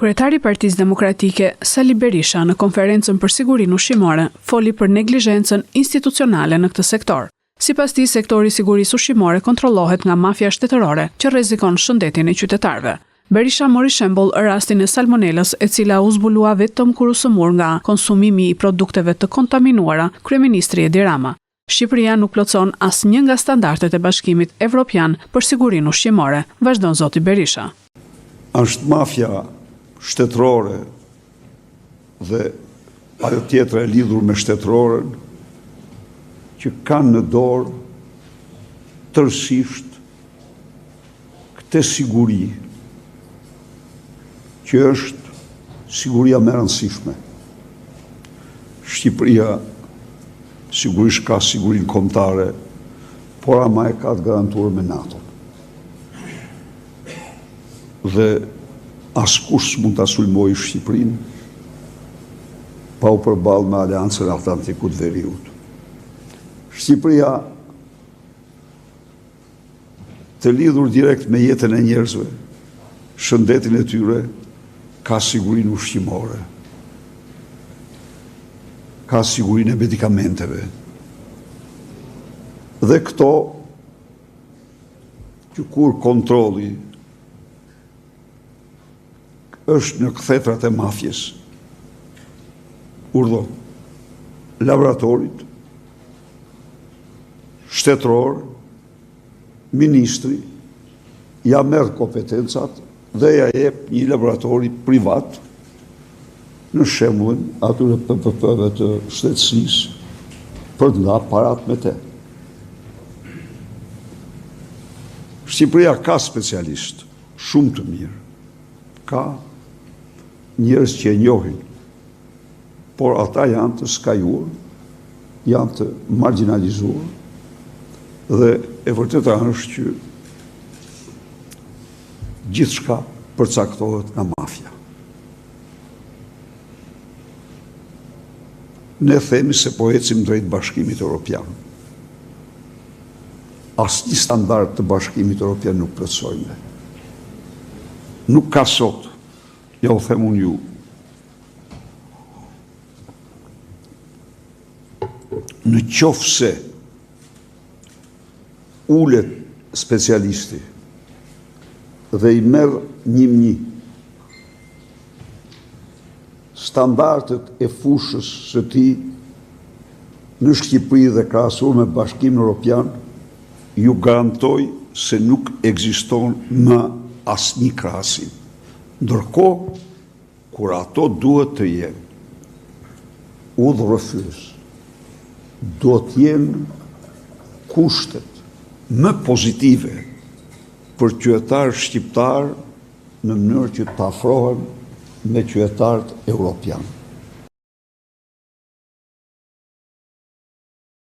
Kryetari i Partisë Demokratike, Sali Berisha, në konferencën për sigurinë ushqimore, foli për neglizhencën institucionale në këtë sektor. Sipas tij, sektori i sigurisë ushqimore kontrollohet nga mafia shtetërore që rrezikon shëndetin e qytetarëve. Berisha mori shembull rastin e salmonelës, e cila u zbulua vetëm kur u sëmur nga konsumimi i produkteve të kontaminuara kryeministri Edi Rama. Shqipëria nuk plotson asnjë nga standardet e Bashkimit Evropian për sigurinë ushqimore, vazhdon zoti Berisha. Është mafia shtetërore dhe ajo tjetra e lidhur me shtetërorën që kanë në dorë tërësisht këtë siguri që është siguria më e rëndësishme. Shqipëria sigurisht ka sigurinë kombëtare, por ama e ka të garantuar me NATO. Dhe askush s'mund ta sulmojë Shqipërinë pa u përballë me Aleancën e Atlantikut Veriut. Shqipëria të lidhur direkt me jetën e njerëzve, shëndetin e tyre, ka sigurinë ushqimore, ka sigurinë e medikamenteve. Dhe këto që kur kontrolli është në këthetrat e mafjes, urdhon laboratorit, shtetëror, ministri, ja merr kompetencat dhe ja jep një laboratori privat në shembullin atyre PPP-ve të shtetësisë për të ndarë parat me te. Shqipëria ka specialistë shumë të mirë, ka njerëz që e njohin, por ata janë të skajuar, janë të marginalizuar, dhe e vërteta është që gjithçka përcaktohet nga mafia. Ne themi se po ecim drejt Bashkimit Evropian. Asnjë standard të Bashkimit Evropian nuk plotësojmë. Nuk ka sot, ja u them unë ju, në qoftë se ulet specialisti dhe i merr një standardet e fushës së tij në Shqipëri dhe krahasuar me Bashkimin Evropian, ju garantoj se nuk ekziston më asnjë krahasim. Ndërkohë, kur ato duhet të jenë udhërrëfyes, do të jenë kushtet më pozitive për qytetarë shqiptarë në mënyrë që të afrohen me qytetarët evropianë.